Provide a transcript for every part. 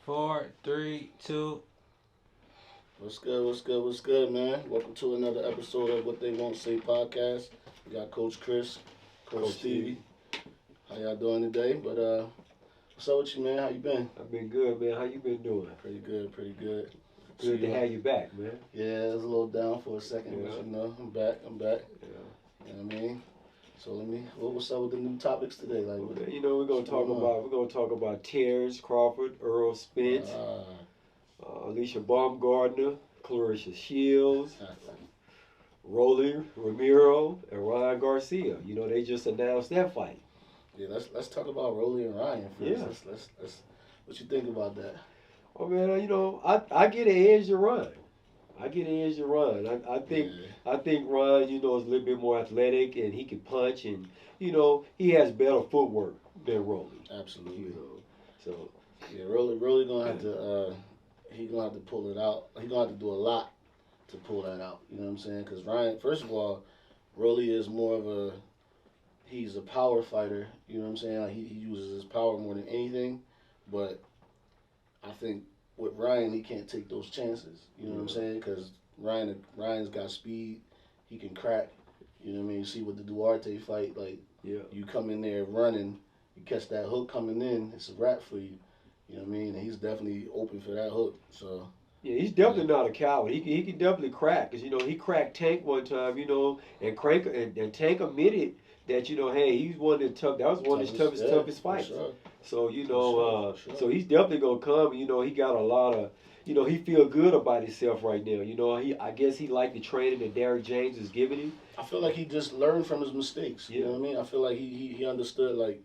4, 3, 2. What's good, man? Welcome to another episode of What They Won't Say podcast. We got Coach Chris, Coach Stevie. How y'all doing today? But what's up with you, man? How you been? I've been good, man. How you been doing? Pretty good. Good to have you back, man. Yeah, it was a little down for a second, Yeah. but you know, I'm back. Yeah. You know what I mean? So what's up with the new topics today? Like, Well, you know, we're gonna talk about Terrence Crawford, Earl Spence, Alicia Baumgardner, Clarissa Shields, Rolly Ramiro, and Ryan Garcia. You know, they just announced that fight. yeah, let's talk about Rolly and Ryan first. Yeah. Let's what you think about that? Oh man, you know, I get an edge to run. I think Ryan, you know, is a little bit more athletic and he can punch and you know he has better footwork than Rolly. Absolutely. You know, so yeah, Rolly gonna have to he gonna have to pull it out. He gonna have to do a lot to pull that out. You know what I'm saying? Because Ryan, first of all, Rolly is more of he's a power fighter. You know what I'm saying? Like he uses his power more than anything. But I think with Ryan, he can't take those chances. You know what I'm saying? Because Ryan's got speed. He can crack. You know what I mean? You see with the Duarte fight, like you come in there running, you catch that hook coming in, it's a wrap for you. You know what I mean? And he's definitely open for that hook. So yeah, he's definitely not a coward. He can definitely crack. Cause you know he cracked Tank one time. You know, and Tank admitted that you know, hey, he's one of the tough. That was one of his toughest fights. Sure. So you know, For sure. so he's definitely gonna come. You know, he got a lot of. You know, he feel good about himself right now. You know, I guess he liked the training that Derrick James is giving him. I feel like he just learned from his mistakes. You know what I mean? I feel like he understood like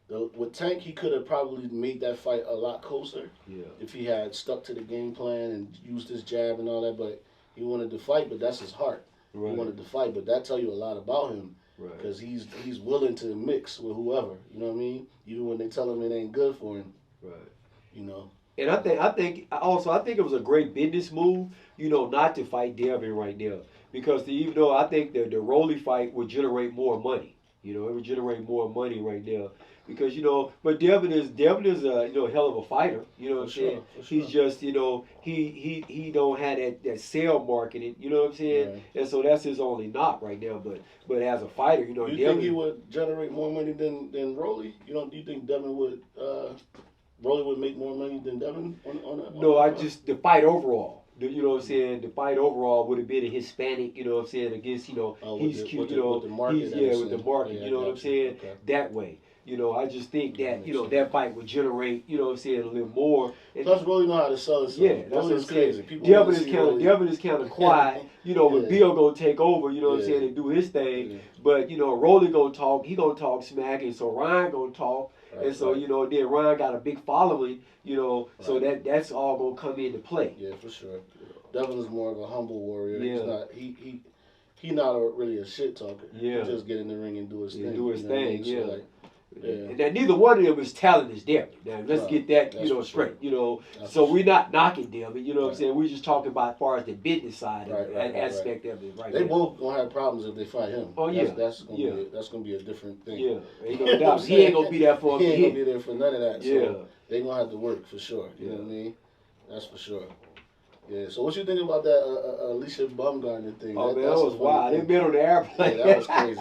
with Tank he could have probably made that fight a lot closer. Yeah. If he had stuck to the game plan and used his jab and all that, but he wanted to fight, but that's his heart. Right. He wanted to fight, but that tell you a lot about him. Right. Because he's willing to mix with whoever. You know what I mean? Even when they tell him it ain't good for him. Right. You know. And I think it was a great business move, you know, not to fight Devin right now. Because even though I think the Rolly fight would generate more money. You know, it would generate more money right now. Because, you know, but Devin is a, you know, hell of a fighter. You know what I'm saying? Sure. He's just, you know, he don't have that sale marketing, you know what I'm saying? Right. And so that's his only knock right now. But as a fighter, you know, You Devin, think he would generate more money than Rolly? Do you think Devin would Rolly would make more money than Devin the fight overall. You know what I'm saying? The fight overall would have been a Hispanic, you know what I'm saying, against, you know, he's cute, you know, with the market, with the market, you know what I'm saying? Okay. That way. You know, I just think that, you know, that fight would generate, you know what I'm saying, a little more. And plus, Rolly know how to sell himself. Yeah, that's what I'm crazy. saying. Devin is kind of quiet, you know, when Bill gonna take over, you know what I'm saying, and do his thing. Yeah. But, you know, Rolly gonna talk, he gonna talk smack, and so Ryan gonna talk. Right, and so, you know, then Ryan got a big following, you know, so that's all gonna come into play. Yeah, for sure. Devin is more of a humble warrior. Yeah. He's not really a shit talker. Yeah. He just get in the ring and do his thing. Do his thing, yeah. So And that neither one of them is talent is Devin. Now let's get that, you know, straight. You know, so we're not knocking Devin, you know what I'm saying? We're just talking about as far as the business side and aspect of it right They now. both gonna have problems if they fight him. Oh yeah. That's gonna be a different thing. Yeah. Ain't no doubt. He ain't gonna be there for him. He ain't gonna be there for none of that. Yeah. So they gonna have to work for sure. You know what I mean? That's for sure. Yeah, so what you think about that Alicia Baumgardner thing? Oh, man, that was wild. They been on the airplane. Yeah, that was crazy.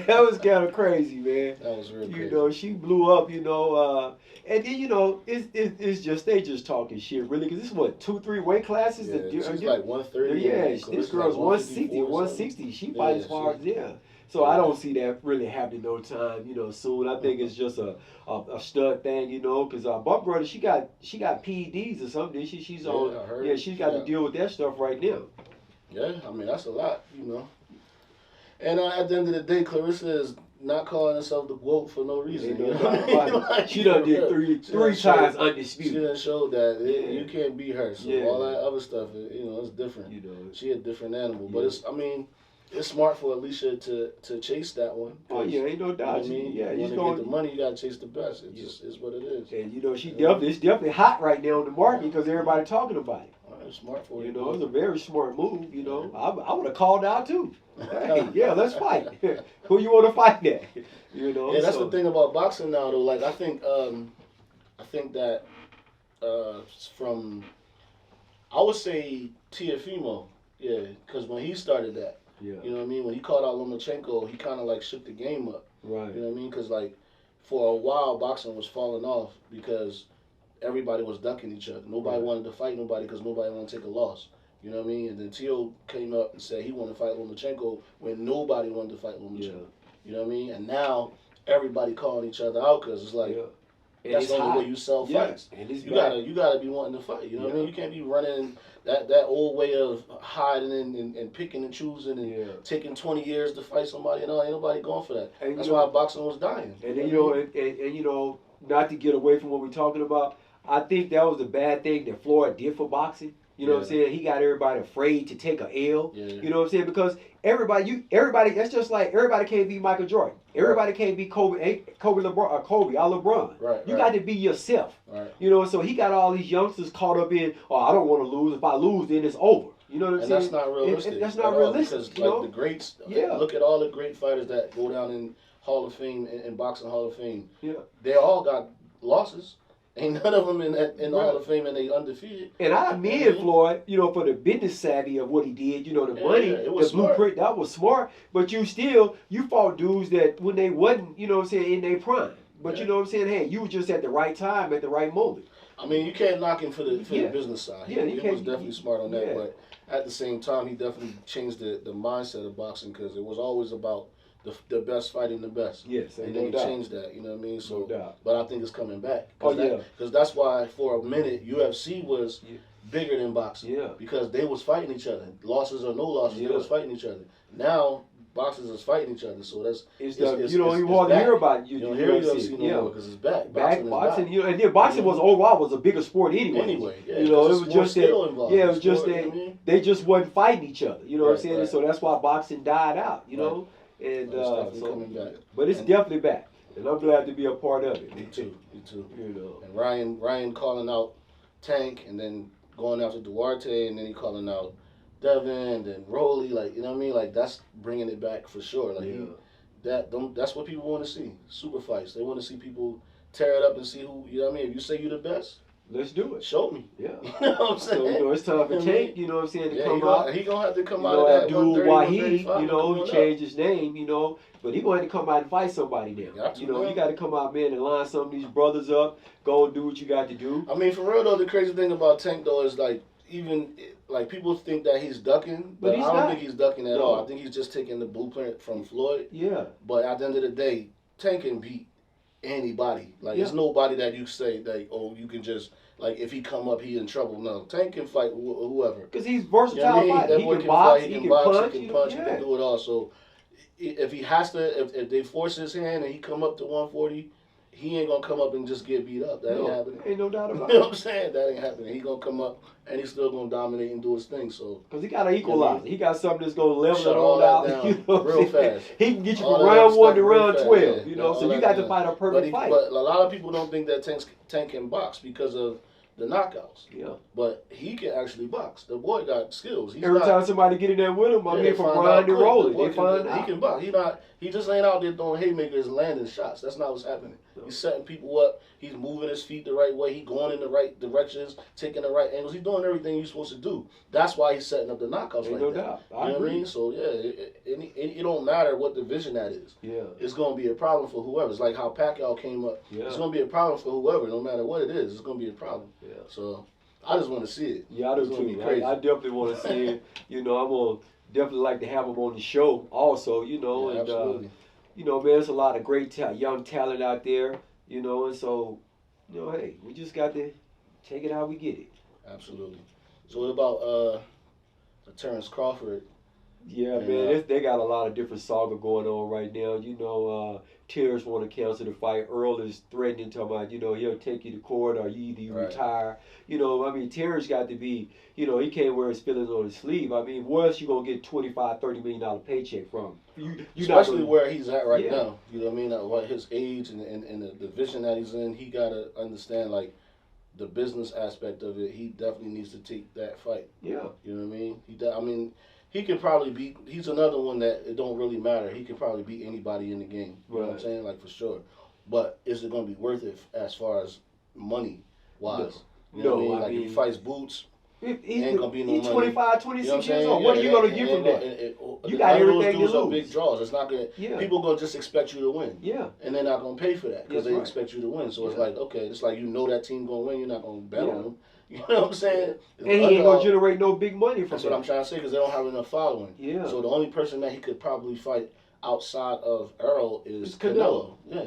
That was kind of crazy, man. That was real crazy. You know, she blew up, you know, and then, you know, it's just, they just talking shit, really, because this is what, 2-3 weight classes? Yeah, she's like 130. Yeah, this girl's 160, 160. She fights as hard as, So I don't see that really happening no time, you know, soon. I think it's just a stud thing, you know, because Baumgardner, she got PEDs or something. She's on. Yeah, she's got to deal with that stuff right now. Yeah, I mean that's a lot, you know. And at the end of the day, Clarissa is not calling herself the GOAT for no reason. You know? Like, she done did three times undisputed. She done showed that you can't beat her. So all that other stuff, you know, it's different. You know, she a different animal, but it's smart for Alicia to chase that one. Oh yeah, ain't no doubt. You know what I mean, you want to get the money, you gotta chase the best. It just is what it is. And you know, it's definitely hot right now on the market because everybody talking about it. It's smart for you. You know, it's a very smart move. You know, I would have called out too. Hey, yeah, let's fight. Who you want to fight at? You know. Yeah, that's the thing about boxing now, though. Like I think that from, I would say Tiafimo, yeah, because when he started that, Yeah. you know what I mean. When he called out Lomachenko, he kind of like shook the game up. Right. You know what I mean? Because like for a while, boxing was falling off because everybody was ducking each other. Nobody wanted to fight nobody because nobody wanted to take a loss. You know what I mean? And then Tio came up and said he wanted to fight Lomachenko when nobody wanted to fight Lomachenko. Yeah. You know what I mean? And now everybody calling each other out because it's like that's the only way you sell fights. And it's you gotta be wanting to fight. You know what I mean? You can't be running that old way of hiding and picking and choosing and taking 20 years to fight somebody. And ain't nobody going for that. And that's why boxing was dying. And then, and not to get away from what we're talking about, I think that was a bad thing that Floyd did for boxing. You know what I'm saying? He got everybody afraid to take a L. Yeah. You know what I'm saying? Because everybody, that's just like everybody can't be Michael Jordan. Everybody can't be Kobe LeBron. Right. You got to be yourself. Right. You know, so he got all these youngsters caught up in, I don't want to lose. If I lose, then it's over. You know what I'm saying? And that's not realistic. That's not realistic. Because like the greats, look at all the great fighters that go down in Hall of Fame, in Boxing Hall of Fame. Yeah. They all got losses. Ain't none of them in the Hall of Fame and they undefeated. And I commend Floyd, for the business savvy of what he did. The money, the blueprint, that was smart. But you fought dudes that when they wasn't, in their prime. But you know what I'm saying? Hey, you were just at the right time, at the right moment. I mean, you can't knock him for the business side. He was definitely smart on that. But at the same time, he definitely changed the mindset of boxing because it was always about the best fighting the best. Yes, and then he changed that. You know what I mean? So, no doubt. But I think it's coming back. Because that's why for a minute UFC was bigger than boxing. Yeah. Because they was fighting each other, losses or no losses, they was fighting each other. Now boxers is fighting each other, so you don't even want to hear about you don't hear UFC no more because it's back. Boxing, and then boxing was overall was a bigger sport anyway. It was just that. Involved. Yeah, it was just that they just wasn't fighting each other. You know what I'm saying? Right. So that's why boxing died out. You know. And coming back. But it's definitely back, and I'm glad to be a part of it. Me too. And Ryan calling out Tank, and then going after Duarte, and then he calling out Devin, and then Rolly. Like you know what I mean? Like that's bringing it back for sure. Like that's what people want to see. Super fights. They want to see people tear it up and see who. You know what I mean? If you say you the best. Let's do it. Show me. Yeah. You know what I'm saying? So, it's time for Tank, to come out. He gonna have to come out of that dude Wahid, he changed his name, but he gonna have to come out and fight somebody now. You got to come out, man, and line some of these brothers up. Go and do what you got to do. I mean, for real though, the crazy thing about Tank though is like people think that he's ducking, but I don't think he's ducking at all. I think he's just taking the blueprint from Floyd. Yeah. But at the end of the day, Tank can beat anybody. Like there's nobody that you say that you can just like if he come up he in trouble. No, Tank can fight whoever because he's versatile. He can box, he can punch, he can do it all. So if he has to, if they force his hand and he come up to 140, he ain't gonna come up and just get beat up. That ain't happening. Ain't no doubt about it. You know what I'm saying? That ain't happening. He gonna come up and he's still gonna dominate and do his thing. So because he got to equalize. He got something that's gonna level shut it all out. Down real fast. He can get you from round 1 to round 12. Yeah, so you got to fight a perfect fight. But a lot of people don't think that Tank can box because of the knockouts. Yeah. But he can actually box. The boy got skills. Every time somebody get in there with him, from Brian to Rolling, they find out. He can box. He just ain't out there throwing haymakers and landing shots. That's not what's happening. No. He's setting people up. He's moving his feet the right way. He's going in the right directions, taking the right angles. He's doing everything he's supposed to do. That's why he's setting up the knockouts like that. No doubt. You know what I mean? So, it don't matter what division that is. Yeah. It's going to be a problem for whoever. It's like how Pacquiao came up. Yeah. It's going to be a problem for whoever, no matter what it is. It's going to be a problem. Yeah. So, I just want to see it. Yeah, I do too. I definitely want to see it. I'm going to definitely like to have him on the show also, and absolutely. Man, there's a lot of great young talent out there, and so, hey, we just got to take it how we get it. Absolutely. So what about Terrence Crawford? Yeah, man, they got a lot of different saga going on right now. Terrence want to cancel the fight. Earl is threatening, talking about, he'll take you to court or you retire. Terrence got to be, he can't wear his feelings on his sleeve. Where else you going to get $25, $30 million paycheck from? Especially where he's at right now. You know what I mean? What his age and the division that he's in, he got to understand, like, the business aspect of it. He definitely needs to take that fight. Yeah. You know what I mean? He could probably beat. He's another one that it don't really matter. He could probably beat anybody in the game. You know what I'm saying? Like for sure. But is it going to be worth it as far as money wise? You know what I mean? No, I Like mean, if he fights Boots, he's ain't gonna be no money. 25, 26 You know what I'm years saying? old. What are you gonna get from that? You got everything to lose. Are lose. big draws. It's not gonna. Yeah. People gonna just expect you to win. Yeah. And they're not gonna pay for that because That's they right. expect you to win. So it's Yeah. like, okay, it's like you know that team gonna win. You're not gonna bet Yeah. on them. You know what I'm saying? And he ain't gonna generate no big money from That's that. what I'm trying to say because they don't have enough following. Yeah. So the only person that he could probably fight outside of Earl is It's Canelo. Yeah.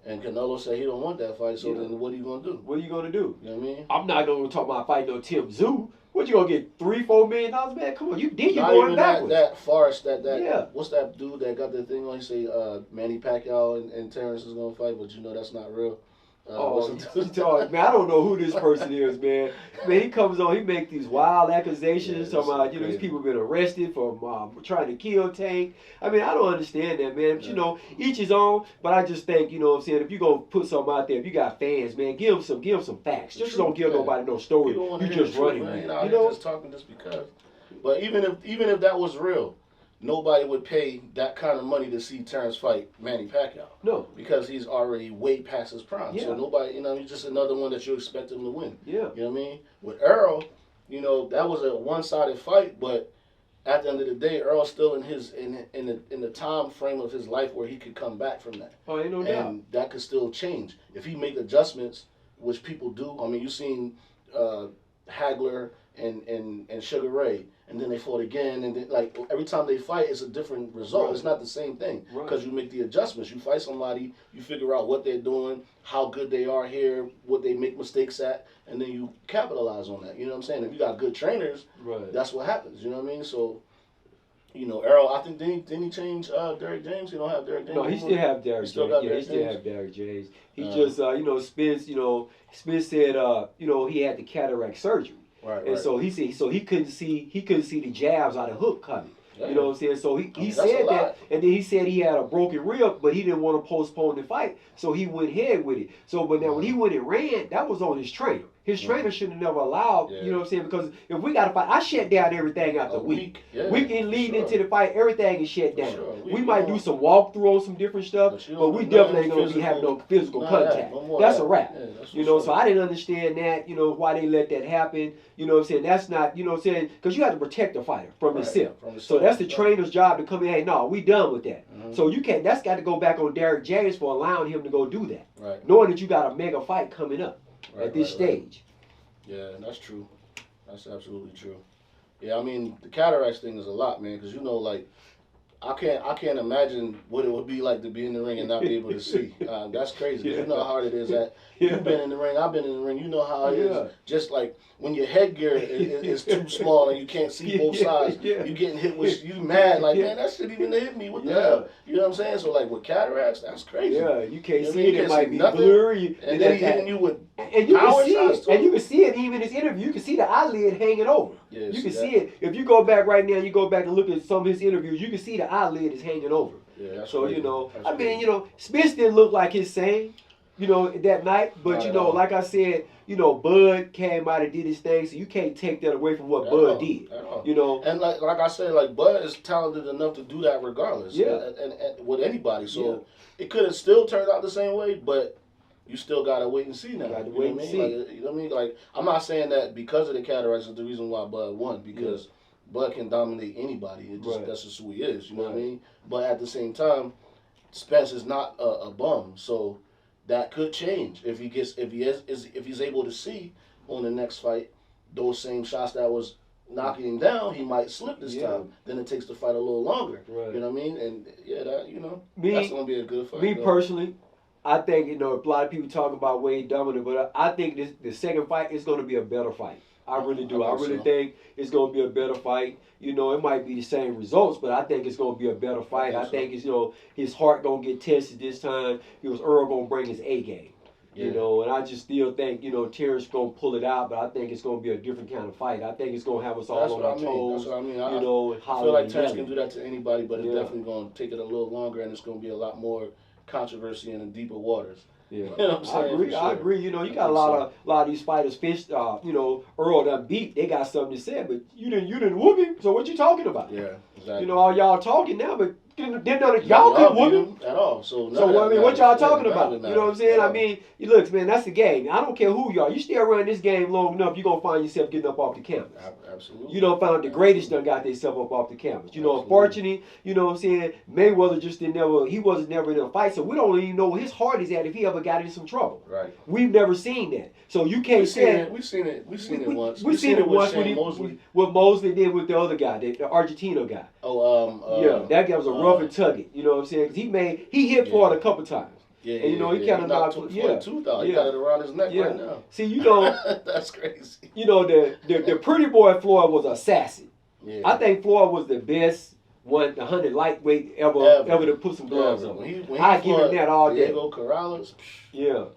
And Canelo said he don't want that fight. So Yeah. then what are you gonna do? What are you gonna do? You know what I mean? I'm not gonna talk about fighting no Tim Tszyu. What you gonna get $3-4 million, man? Come on, you did. You're Not going even backwards. that Forrest, that Yeah. what's that dude that got the thing on? He say Manny Pacquiao and Terrence is gonna fight, but you know that's not real. Man, I don't know who this person is, man. Man, he comes on, he make these wild accusations talking about, these people been arrested for trying to kill Tank. I mean, I don't understand that, man. But, each his own. But I just think, what I'm saying, if you gonna put something out there, if you got fans, man, give them some facts. Just don't give nobody no story. You just running, man. You know, just talking just because. But even if that was real, nobody would pay that kind of money to see Terrence fight Manny Pacquiao. No. Because he's already way past his prime. Yeah. So nobody, he's just another one that you expect him to win. Yeah. You know what I mean? With Earl, that was a one-sided fight, but at the end of the day, Earl's still in the time frame of his life where he could come back from that. Oh, ain't no doubt. And that could still change. If he make adjustments, which people do. I mean, you've seen Hagler and Sugar Ray, and then they fought again, and then, like every time they fight, it's a different result. Right. It's not the same thing because you make the adjustments. You fight somebody, you figure out what they're doing, how good they are here, what they make mistakes at, and then you capitalize on that. You know what I'm saying? If you got good trainers, that's what happens. You know what I mean? So, Earl, I think didn't he change Derrick James? He don't have Derrick James. No, he still have Derrick James. Yeah, he still have Derrick James. He just, Spence said, he had the cataract surgery. And so he said, he couldn't see the jabs out of hook coming. Yeah. You know what I'm saying? So he said that, and then he said he had a broken rib, but he didn't want to postpone the fight, so he went ahead with it. So, but now when he went and ran, that was on his trainer. His trainer should have never allowed, you know what I'm saying? Because if we got to fight, I shut down everything after a week. Weekend leading into the fight, everything is shut down. We might do some walkthrough on some different stuff, but we definitely ain't going to be having no physical contact. That's a wrap. So I didn't understand that, why they let that happen. You know what I'm saying? That's not, you know what I'm saying? Because you have to protect the fighter from himself. So that's the trainer's job to come in, hey, no, we done with that. So you can't, that's got to go back on Derrick James for allowing him to go do that. Knowing that you got a mega fight coming up at this stage. Yeah, that's true. That's absolutely true. Yeah, I mean, the cataracts thing is a lot, man, because like, I can't imagine what it would be like to be in the ring and not be able to see. That's crazy. You know how hard it is. You've been in the ring. I've been in the ring. You know how it is. Just like when your headgear is too small and you can't see both sides, you getting hit with, you mad like, man, that shouldn't even hit me. What the hell? You know what I'm saying? So like with cataracts, that's crazy. Yeah, you can't see it. It might be blurry. And then he hitting you with and you can see it. And you can see it even in his interview. You can see the eyelid hanging over. Yeah, you can see it. If you go back right now, you go back and look at some of his interviews, you can see the eyelid is hanging over. Yeah, that's so, crazy. That's I mean, Spence didn't look like his same, that night. But, like I said, Bud came out and did his thing, so you can't take that away from what Bud did. And like I said, like Bud is talented enough to do that regardless. Yeah. And with anybody. So it could have still turned out the same way, but you still gotta wait and see now. You know what I mean? Like, you know what I mean? Like, I'm not saying that because of the cataracts is the reason why Bud won, because Bud can dominate anybody. That's just who he is. You know what I mean? But at the same time, Spence is not a bum, so that could change if he's able to see on the next fight those same shots that was knocking him down. He might slip this time. Then it takes the fight a little longer. You know what I mean? And that's gonna be a good fight. Me personally, I think a lot of people talk about Wade dominant, but I think the second fight is going to be a better fight. I really do. I really think it's going to be a better fight. It might be the same results, but I think it's going to be a better fight. I think it's his heart going to get tested this time. Earl going to bring his A game. And I just still think Terrence going to pull it out, but I think it's going to be a different kind of fight. I think it's going to have us all on our toes. That's what I mean. I feel like Terrence can do that to anybody, but it's definitely going to take it a little longer, and it's going to be a lot more controversy in the deeper waters. Yeah, you know what I'm saying? I agree. You got a lot of these fighters. Earl done beat. They got something to say, but you didn't whoop him. So what you talking about? Yeah, exactly. All y'all talking now, but y'all couldn't whoop him at all. So I mean, what y'all talking about? You know what I'm saying? I mean, look, man, that's the game. I don't care who you are. You still run this game long enough, you're gonna find yourself getting up off the canvas. Absolutely. You don't find the greatest done got themselves up off the canvas. You know, unfortunately, you know what I'm saying, Mayweather just he wasn't never in a fight, so we don't even know where his heart is at if he ever got in some trouble. Right. We've never seen that. So you can't say we've seen it once. We've seen it once with Mosley, then with the other guy, the Argentino guy. Yeah, that guy was a rough and tugget. You know what I'm saying? 'Cause he hit Floyd a couple times. Yeah, and you know he kind of knocked tooth out. He got it around his neck right now. See, you know, that's crazy. You know, the pretty boy Floyd was an assassin. Yeah. I think Floyd was the best 100 lightweight ever to put some gloves on. I give him that all day. Diego Corrales,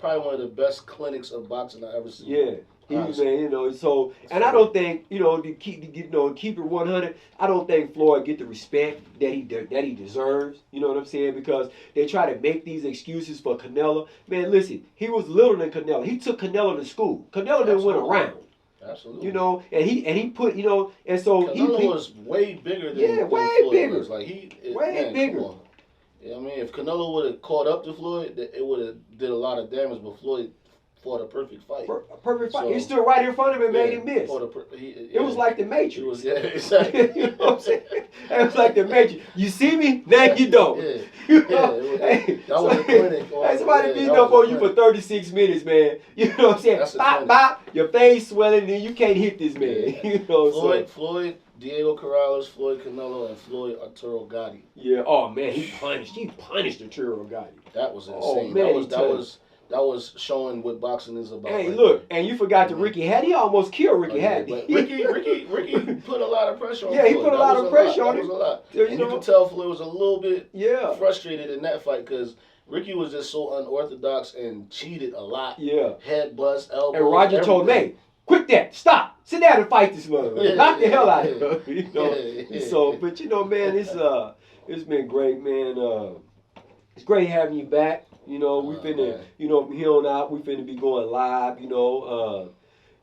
probably one of the best clinics of boxing I ever seen. Yeah. You know, so and I don't think, you know, to keep it 100. I don't think Floyd get the respect that he deserves. You know what I'm saying? Because they try to make these excuses for Canelo. Man, listen, he was littler than Canelo. He took Canelo to school. Canelo didn't went around. Absolutely. You know, and he put, you know, and so Canelo was way bigger than way Floyd bigger. Was. Like way bigger. Yeah, I mean, if Canelo would have caught up to Floyd, it would have did a lot of damage. But Floyd fought a perfect fight. Perfect fight. He stood right in front of him and made him miss. It was like the Matrix. Exactly. You know what I'm saying? It was like the Matrix. You see me, now you don't. Yeah. You know? That was a clinic. Somebody beating up on you for 36 minutes, man. You know what I'm saying? Bop, bop, your face swelling, and you can't hit this man. Yeah. You know what I'm saying? Floyd, Diego Corrales, Floyd Canelo, and Floyd Arturo Gotti. Yeah. Oh man, he punished Arturo Gotti. That was insane. Oh man, that was showing what boxing is about. Hey, look, and you forgot Ricky Hattie. He almost killed Ricky Hattie. But Ricky put a lot of pressure on Floyd. Yeah, he put a lot of pressure on him. That was a lot. You and you could tell Floyd was a little bit frustrated in that fight because Ricky was just so unorthodox and cheated a lot. Yeah. Head bust, elbows. And Roger told me, quit that. Stop. Sit down and fight this motherfucker. Knock the hell out of him. You know? So, but you know, man, it's been great, man. It's great having you back. You know, we finna, you know, from here on out, we finna be going live, you know.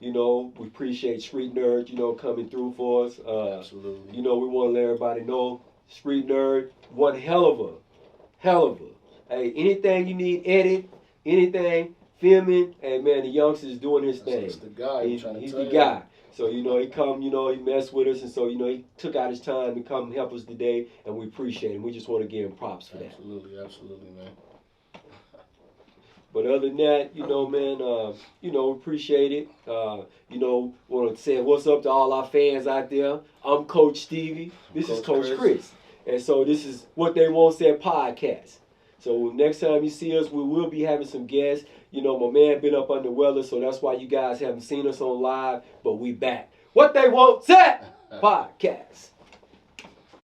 We appreciate Street Nerd, you know, coming through for us. Absolutely. You know, we want to let everybody know, Street Nerd, one hell of a. Hey, anything you need, edit, anything, filming, hey, man, the youngster is doing his thing. He's the guy. He's the guy. So, you know, he come, you know, he messed with us, and so, you know, he took out his time to come help us today, and we appreciate him. We just want to give him props for that. Absolutely, man. But other than that, you know, man, you know, appreciate it. You know, want to say what's up to all our fans out there. I'm Coach Stevie. This is Coach Chris. And so this is What They Won't Say podcast. So next time you see us, we will be having some guests. You know, my man been up under weather, so that's why you guys haven't seen us on live, but we back. What They Won't Say podcast.